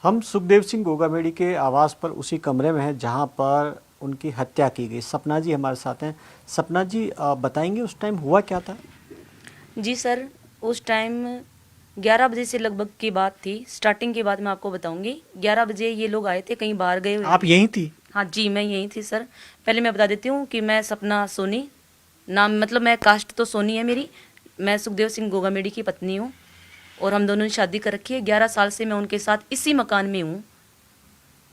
हम सुखदेव सिंह गोगामेड़ी के आवास पर उसी कमरे में हैं जहां पर उनकी हत्या की गई। सपना जी हमारे साथ हैं। सपना जी बताएंगे उस टाइम हुआ क्या था? जी सर, उस टाइम 11 बजे से लगभग की बात थी। स्टार्टिंग की बात मैं आपको बताऊंगी। 11 बजे ये लोग आए थे, कहीं बाहर गए हुए आप थे। यहीं थी? हाँ जी, मैं यहीं थी सर। पहले मैं बता देती हूँ कि मैं सपना सोनी, नाम मतलब मैं कास्ट तो सोनी है मेरी। मैं सुखदेव सिंह गोगामेड़ी की पत्नी हूँ और हम दोनों ने शादी कर रखी है। 11 साल से मैं उनके साथ इसी मकान में हूँ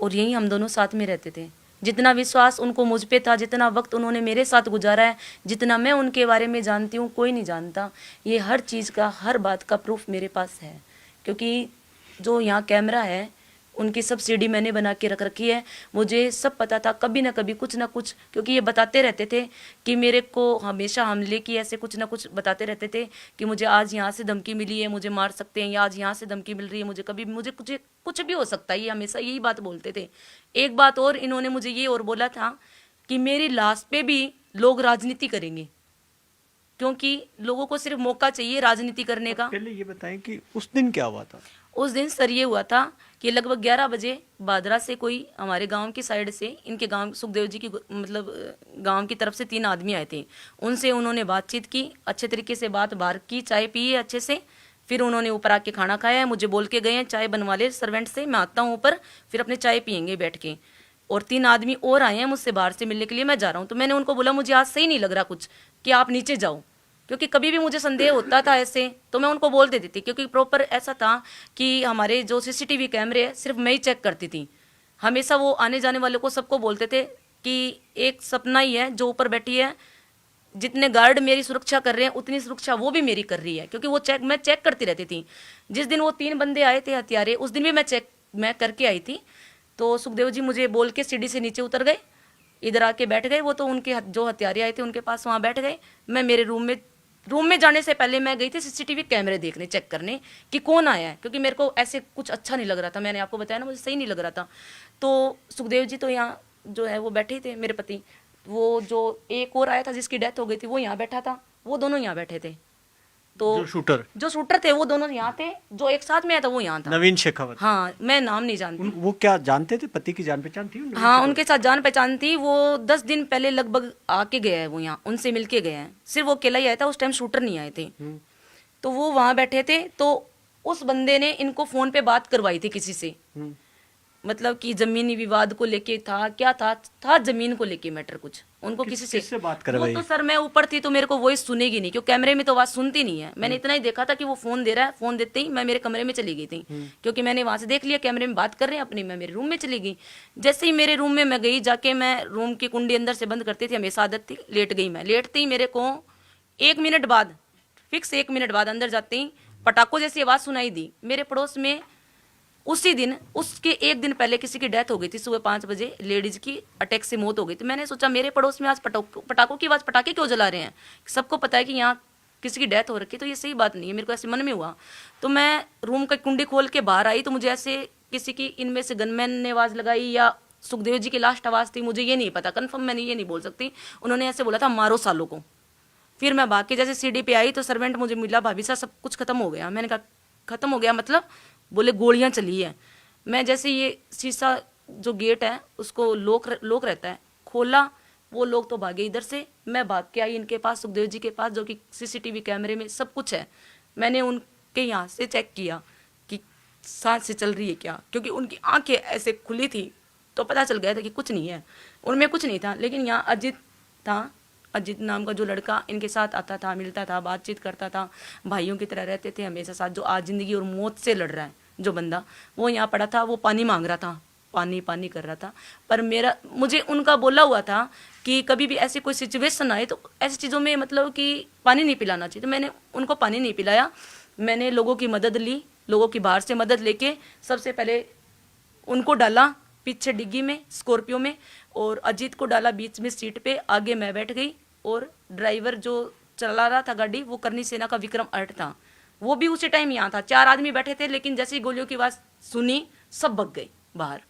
और यहीं हम दोनों साथ में रहते थे। जितना विश्वास उनको मुझ पे था, जितना वक्त उन्होंने मेरे साथ गुजारा है, जितना मैं उनके बारे में जानती हूँ, कोई नहीं जानता। ये हर चीज़ का, हर बात का प्रूफ मेरे पास है। क्योंकि जो यहाँ कैमरा है, उनकी सब सीडी मैंने बना के रख रखी है। मुझे सब पता था, कभी ना कभी कुछ ना कुछ, क्योंकि ये बताते रहते थे कि मेरे को हमेशा हमले की ऐसे कुछ ना कुछ बताते रहते थे कि मुझे आज यहाँ से धमकी मिली है, मुझे मार सकते हैं, या आज यहाँ से धमकी मिल रही है, मुझे कभी मुझे कुछ कुछ भी हो सकता है। ये हमेशा यही बात बोलते थे। एक बात और इन्होंने मुझे ये और बोला था कि मेरी लाश पे भी लोग राजनीति करेंगे, क्योंकि लोगों को सिर्फ मौका चाहिए राजनीति करने अब का। पहले ये बताएं कि उस दिन क्या हुआ था? उस दिन सर ये हुआ था कि लगभग 11 बजे बादरा से कोई हमारे गांव की साइड से, इनके गांव सुखदेव जी की मतलब गांव की तरफ से 3 आदमी आए थे। उनसे उन्होंने बातचीत की, अच्छे तरीके से बात बाहर की, चाय पी है अच्छे से। फिर उन्होंने ऊपर आके खाना खाया है, मुझे बोल के गए हैं चाय बनवा ले सर्वेंट से, मैं आता हूँ ऊपर, फिर अपने चाय पियेंगे बैठ के। और 3 आदमी और आए हैं मुझसे बाहर से मिलने के लिए, मैं जा रहा हूँ। तो मैंने उनको बोला मुझे आज सही नहीं लग रहा कुछ, कि आप नीचे जाओ। क्योंकि कभी भी मुझे संदेह होता था ऐसे, तो मैं उनको बोल देती थी। क्योंकि प्रॉपर ऐसा था कि हमारे जो सीसीटीवी कैमरे है सिर्फ मैं ही चेक करती थी। हमेशा वो आने जाने वाले को सबको बोलते थे कि एक सपना ही है जो ऊपर बैठी है, जितने गार्ड मेरी सुरक्षा कर रहे हैं उतनी सुरक्षा वो भी मेरी कर रही है। क्योंकि वो चेक मैं चेक करती रहती थी। जिस दिन वो 3 बंदे आए थे हत्यारे, उस दिन भी मैं करके आई थी। तो सुखदेव जी मुझे बोल के सीढ़ी से नीचे उतर गए, इधर आके बैठ गए। वो तो उनके जो हत्यारे आए थे उनके पास वहाँ बैठ गए। मैं मेरे रूम में जाने से पहले मैं गई थी सीसीटीवी कैमरे देखने, चेक करने कि कौन आया है। क्योंकि मेरे को ऐसे कुछ अच्छा नहीं लग रहा था, मैंने आपको बताया ना, मुझे सही नहीं लग रहा था। तो सुखदेव जी तो यहाँ जो है वो बैठे थे, मेरे पति। वो जो एक और आया था जिसकी डेथ हो गई थी वो यहाँ बैठा था, वो दोनों यहाँ बैठे थे। तो जो शूटर जो शूटर थे वो दोनों यहाँ थे, जो एक साथ में आया था वो यहाँ था। नवीन शेखावत, हाँ, मैं नाम नहीं जानती। वो क्या जानते थे? पति की जान पहचान थी नवीन हाँ, शेखावत? उनके साथ जान पहचान थी। वो 10 दिन पहले लगभग आके गया है, वो यहाँ उनसे मिल के गया है। सिर्फ वो अकेला ही आया था, उस टाइम शूटर नहीं आए थे। तो वो वहाँ बैठे थे। तो उस बंदे ने इनको फोन पे बात करवाई थी किसी से, हम्म। मतलब कि जमीनी विवाद को लेके था, क्या था जमीन को लेके मैटर कुछ उनको किसी से। किससे बात वो करवाई? तो सर मैं ऊपर थी तो मेरे को वॉइस सुनेगी नहीं, क्योंकि कैमरे में तो आवाज सुनती नहीं है। मैंने इतना ही देखा था कि वो फोन दे रहा है, फोन देते ही मैं मेरे कमरे में चली गई थी। क्योंकि मैंने वहां से देख लिया कैमरे में बात कर रहे हैं अपनी, मैं मेरे रूम में चली गई। जैसे ही मेरे रूम में मैं गई, जाके मैं रूम की कुंडी अंदर से बंद करती थी, हमेशा आदत थी, लेट गई। मैं लेटते ही मेरे को 1 मिनट बाद, फिक्स 1 मिनट बाद अंदर जाते ही पटाखों जैसी आवाज सुनाई दी। मेरे पड़ोस में उसी दिन, उसके एक दिन पहले किसी की डेथ हो गई थी। सुबह 5 बजे लेडीज की अटैक से मौत हो गई थी। मैंने सोचा मेरे पड़ोस में आज पटाखों की आवाज, पटाखे क्यों जला रहे हैं? सबको पता है कि यहाँ किसी की डेथ हो रखी है, तो ये सही बात नहीं है। मेरे को ऐसे मन में हुआ, तो मैं रूम का कुंडी खोल के बाहर आई। तो मुझे ऐसे किसी की, इनमें से गनमैन ने आवाज लगाई या सुखदेव जी की लास्ट आवाज थी, मुझे ये नहीं पता कन्फर्म, मैंने ये नहीं बोल सकती। उन्होंने ऐसे बोला था मारो सालों को। फिर मैं भाग के जैसे सीढ़ी पे आई तो सर्वेंट मुझे मिला, भाभी साहब सब कुछ खत्म हो गया। मैंने कहा खत्म हो गया मतलब? बोले गोलियां चली है। मैं जैसे ये शीशा जो गेट है उसको लोक रहता है, खोला, वो लोग तो भागे इधर से। मैं भाग के आई इनके पास, सुखदेव जी के पास, जो कि सीसीटीवी कैमरे में सब कुछ है। मैंने उनके यहाँ से चेक किया कि सांस से चल रही है क्या, क्योंकि उनकी आंखें ऐसे खुली थी तो पता चल गया था कि कुछ नहीं है, उनमें कुछ नहीं था। लेकिन यहाँ अजित था, अजित नाम का जो लड़का इनके साथ आता था, मिलता था, बातचीत करता था, भाइयों की तरह रहते थे हमेशा साथ, जो आज जिंदगी और मौत से लड़ रहा है जो बंदा, वो यहाँ पड़ा था। वो पानी मांग रहा था, पानी पानी कर रहा था। पर मुझे उनका बोला हुआ था कि कभी भी ऐसी कोई सिचुएशन आए तो ऐसी चीज़ों में मतलब कि पानी नहीं पिलाना चाहिए। तो मैंने उनको पानी नहीं पिलाया। मैंने लोगों की मदद ली, लोगों की बाहर से मदद लेके सबसे पहले उनको डाला पीछे डिग्गी में, स्कॉर्पियो में, और अजीत को डाला बीच में सीट पे, आगे मैं बैठ गई। और ड्राइवर जो चला रहा था गाड़ी वो करनी सेना का विक्रम अर्ट था, वो भी उसी टाइम यहाँ था। 4 आदमी बैठे थे, लेकिन जैसे ही गोलियों की आवाज सुनी सब भग गए बाहर।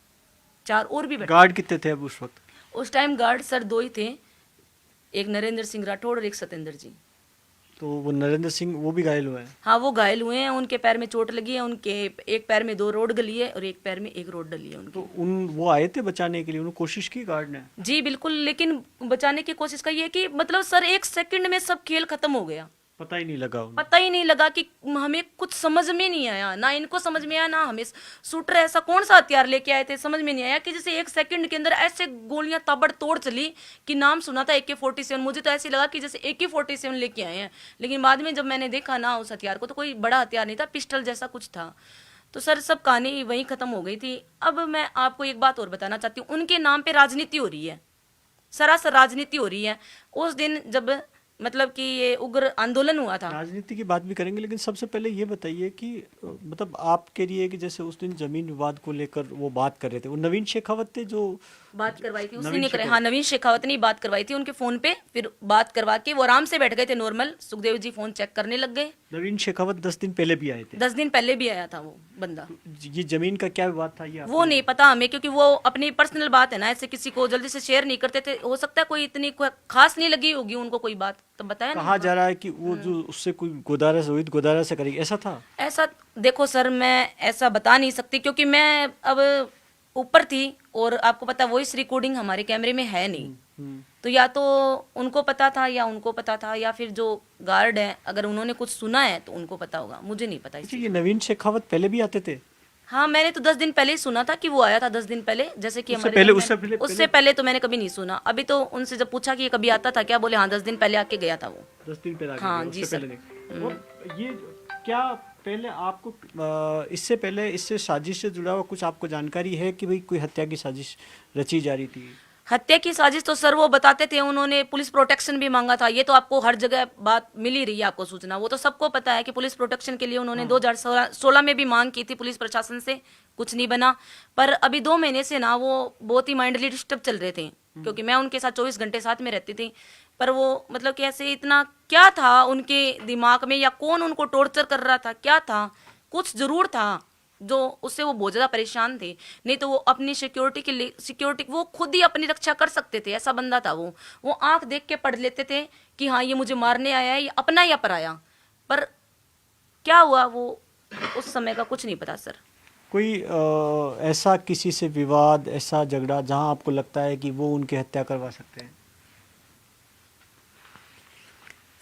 4 और भी बैठे। गार्ड कितने थे अब उस वक्त? उस टाइम गार्ड सर 2 ही थे, एक नरेंद्र सिंह राठौड़ और एक सत्येंद्र जी। तो वो नरेंद्र सिंह वो भी घायल हुआ है। हाँ, वो घायल हुए हैं, उनके पैर में चोट लगी है, उनके एक पैर में 2 रोड गली है और एक पैर में 1 रोड डली है उनकी। तो वो आए थे बचाने के लिए, उन्होंने कोशिश की गार्ड ने। जी बिल्कुल, लेकिन बचाने की कोशिश का ये है कि मतलब सर 1 सेकंड में सब खेल खत्म हो गया। पता ही नहीं लगा उन्हें। पता ही नहीं लगा कि हमें कुछ समझ में नहीं आया, ना इनको समझ में आया, ना हमें। शूटर ऐसा कौन सा हथियार लेके आए थे समझ में नहीं आया कि जैसे 1 सेकंड के अंदर ऐसे गोलियां ताबड़तोड़ चली कि नाम सुना था AK-47, मुझे तो ऐसे लगा कि जैसे AK-47 लेके आए हैं। लेकिन बाद में जब मैंने देखा ना उस हथियार को, तो कोई बड़ा हथियार नहीं था, पिस्टल जैसा कुछ था। तो सर सब कहानी वहीं खत्म हो गई थी। अब मैं आपको एक बात और बताना चाहती हूँ, उनके नाम पे राजनीति हो रही है, सरासर राजनीति हो रही है। उस दिन जब मतलब कि ये उग्र आंदोलन हुआ था, राजनीति की बात भी करेंगे, लेकिन सबसे पहले ये बताइए कि मतलब आपके लिए कि जैसे उस दिन जमीन विवाद को लेकर वो बात कर रहे थे, वो नवीन शेखावत थे जो बात करवाई थी, उसी नवीन ने करे। हाँ, नवीन शेखावत ने बात करवाई थी उनके फोन पे। फिर बात करवा के वो आराम से बैठ गए थे normal. Sukhdev ji phone check करने लग गए। नवीन शेखावत 10 दिन पहले भी आए थे। 10 दिन पहले भी आया था वो बंदा। ये जमीन का क्या विवाद था ये वो नहीं पता हमें, क्योंकि वो अपनी पर्सनल बात है ना, ऐसे किसी को जल्दी से शेयर नहीं करते थे। हो सकता है कोई इतनी खास नहीं लगी होगी उनको कोई बात, तो बताया कहा जा रहा है कि वो जो उससे कोई गोदारा रोहित गोदारा से करेगी, ऐसा था। ऐसा देखो सर, मैं ऐसा बता नहीं सकती क्योंकि मैं अब ऊपर थी और आपको पता वॉइस रिकॉर्डिंग हमारे कैमरे में है नहीं। तो या तो उनको पता था या उनको पता था, या फिर जो गार्ड है अगर उन्होंने कुछ सुना है तो उनको पता होगा, मुझे नहीं पता। अच्छा, ये नवीन शेखावत पहले भी आते थे? हाँ, मैंने तो 10 दिन पहले ही सुना था कि वो आया था 10 दिन पहले। जैसे कि उससे पहले तो मैंने कभी नहीं सुना। अभी तो उनसे जब पूछा कि ये कभी आता था क्या, बोले हाँ 10 दिन पहले आके गया था वो। 10 दिन पहले हाँ जी सर। और ये क्या पहले आपको इससे पहले इससे साजिश से जुड़ा हुआ कुछ आपको जानकारी है कि भाई कोई हत्या की साजिश रची जा रही थी? हत्या की साजिश तो सर वो बताते थे, उन्होंने पुलिस प्रोटेक्शन भी मांगा था। ये तो आपको हर जगह बात मिल ही रही है, आपको सूचना वो तो सबको पता है कि पुलिस प्रोटेक्शन के लिए उन्होंने 2016 में भी मांग की थी पुलिस प्रशासन से, कुछ नहीं बना। पर अभी 2 महीने से ना वो बहुत ही माइंडली डिस्टर्ब चल रहे थे, क्योंकि मैं उनके साथ 24 घंटे साथ में रहती थी। पर वो मतलब कि ऐसे इतना क्या था उनके दिमाग में, या कौन उनको टॉर्चर कर रहा था, क्या था, कुछ जरूर था जो उससे वो बहुत ज्यादा परेशान थे। नहीं तो वो अपनी सिक्योरिटी के लिए, सिक्योरिटी वो खुद ही अपनी रक्षा कर सकते थे, ऐसा बंदा था वो आंख देख के पढ़ लेते थे कि हाँ ये मुझे मारने आया है, ये अपना या पराया। पर क्या हुआ वो उस समय का कुछ नहीं पता सर। कोई ऐसा किसी से विवाद, ऐसा झगड़ा जहां आपको लगता है कि वो उनकी हत्या करवा सकते हैं?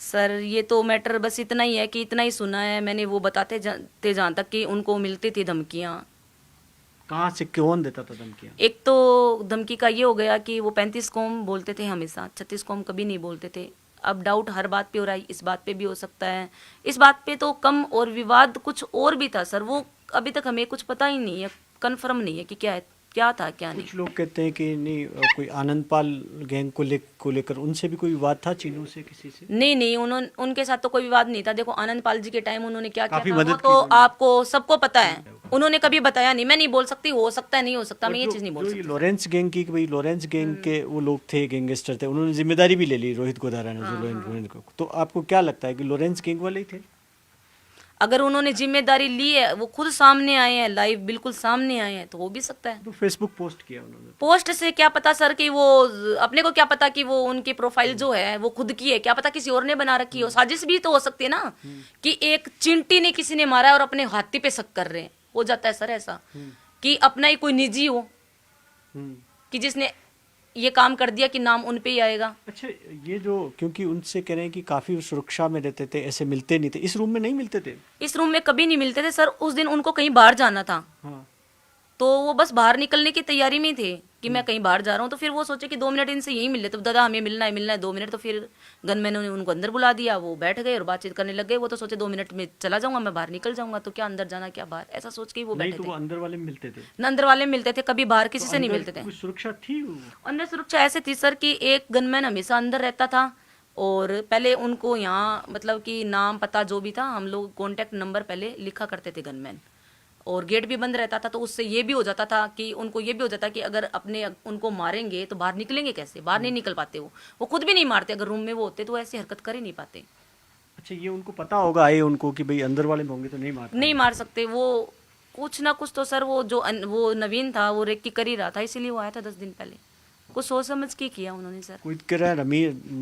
सर ये तो मैटर बस इतना ही है कि इतना ही सुना है मैंने, वो बताते थे जहाँ तक कि उनको मिलती थी धमकियाँ। कहाँ से, कौन देता था धमकियाँ? एक तो धमकी का ये हो गया कि वो 35 कौम बोलते थे हमेशा, 36 कौम कभी नहीं बोलते थे। अब डाउट हर बात पे हो रहा है, इस बात पे भी हो सकता है, इस बात पे तो कम। और विवाद कुछ और भी था सर, वो अभी तक हमें कुछ पता ही नहीं है, कन्फर्म नहीं है कि क्या था क्या नहीं। कुछ लोग कहते हैं कि नहीं कोई आनंदपाल गैंग को लेकर उनसे भी कोई विवाद था, चीनों से किसी से? नहीं, उनके साथ तो कोई विवाद नहीं था। देखो आनंदपाल जी के टाइम उन्होंने क्या किया था वो मदद तो आपको सबको पता है, उन्होंने कभी बताया नहीं। मैं नहीं बोल सकती, हो सकता है नहीं हो सकता, मैं ये चीज नहीं बोल सकती। लॉरेंस गैंग की, भाई लॉरेंस गैंग के वो लोग थे, गैंगस्टर थे, उन्होंने जिम्मेदारी भी ले ली रोहित गोदारा ने, जो लॉरेंस को। तो आपको क्या लगता है कि लॉरेंस गैंग वाले ही थे? अगर उन्होंने जिम्मेदारी ली है, वो खुद सामने आए हैं, लाइव बिल्कुल सामने आए हैं, तो हो भी सकता है। तो फेसबुक पोस्ट किया उन्होंने। पोस्ट से क्या पता सर कि वो, अपने को क्या पता कि वो उनकी प्रोफाइल जो है वो खुद की है, क्या पता किसी और ने बना रखी हो। साजिश भी तो हो सकती है ना, कि एक चिंटी ने किसी ने मारा है और अपने हाथी पे शक कर रहे हैं। हो जाता है सर ऐसा कि अपना ही कोई निजी हो कि जिसने ये काम कर दिया कि नाम उन पे ही आएगा। अच्छा, ये जो, क्योंकि उनसे कह रहे हैं कि काफी सुरक्षा में रहते थे, ऐसे मिलते नहीं थे, इस रूम में नहीं मिलते थे? इस रूम में कभी नहीं मिलते थे सर। उस दिन उनको कहीं बाहर जाना था। हाँ। तो वो बस बाहर निकलने की तैयारी में थे कि मैं कहीं बाहर जा रहा हूँ। तो फिर वो सोचे कि 2 मिनट इनसे यही मिल ले, तो दादा हमें मिलना है 2 मिनट। तो फिर गनमैन ने उनको अंदर बुला दिया, वो बैठ गए और बातचीत करने लग गए। वो तो सोचे 2 मिनट में चला जाऊंगा, मैं बाहर निकल जाऊंगा, तो क्या अंदर जाना क्या बाहर, ऐसा सोच के वो बैठे तो थे। वो अंदर वाले मिलते थे? न अंदर वाले मिलते थे, कभी बाहर किसी से नहीं मिलते थे। सुरक्षा थी? अंदर सुरक्षा ऐसे थी सर कि एक गनमैन हमेशा अंदर रहता था, और पहले उनको यहाँ मतलब कि नाम पता जो भी था, हम लोग कॉन्टेक्ट नंबर पहले लिखा करते थे गनमैन, और गेट भी बंद रहता था। तो उससे ये भी हो जाता था कि उनको ये भी हो जाता कि अगर अपने उनको मारेंगे तो बाहर निकलेंगे कैसे, बाहर नहीं निकल पाते। वो खुद भी नहीं मारते, अगर रूम में वो होते तो ऐसी हरकत कर ही नहीं पाते। अच्छा, ये उनको पता होगा आए उनको कि भाई अंदर वाले होंगे तो नहीं मार सकते। वो कुछ ना कुछ तो सर वो जो वो नवीन था वो रेकी कर ही रहा था, इसीलिए वो आया था 10 दिन पहले। बिल्कुल सोच समझ के किया उन्होंने सर। कोई कह रहा है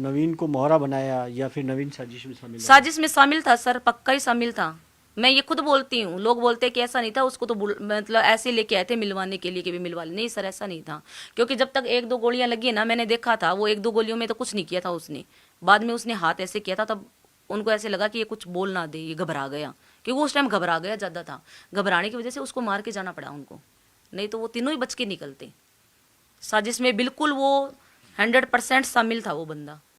नवीन को मोहरा बनाया या फिर नवीन साजिश में शामिल है? साजिश में शामिल था सर, पक्का ही शामिल था। मैं ये खुद बोलती हूँ, लोग बोलते हैं कि ऐसा नहीं था, उसको तो मतलब ऐसे लेके आए थे मिलवाने के लिए कि भी मिलवा ले। नहीं सर, ऐसा नहीं था, क्योंकि जब तक 1-2 गोलियां लगी ना, मैंने देखा था वो 1-2 गोलियों में तो कुछ नहीं किया था उसने। बाद में उसने हाथ ऐसे किया था, तब उनको ऐसे लगा कि ये कुछ बोल ना दे, ये घबरा गया, क्योंकि उस टाइम घबरा गया ज़्यादा था। घबराने की वजह से उसको मार के जाना पड़ा उनको, नहीं तो वो तीनों ही बच के निकलते। साजिश में बिल्कुल वो 100% शामिल था वो बंदा।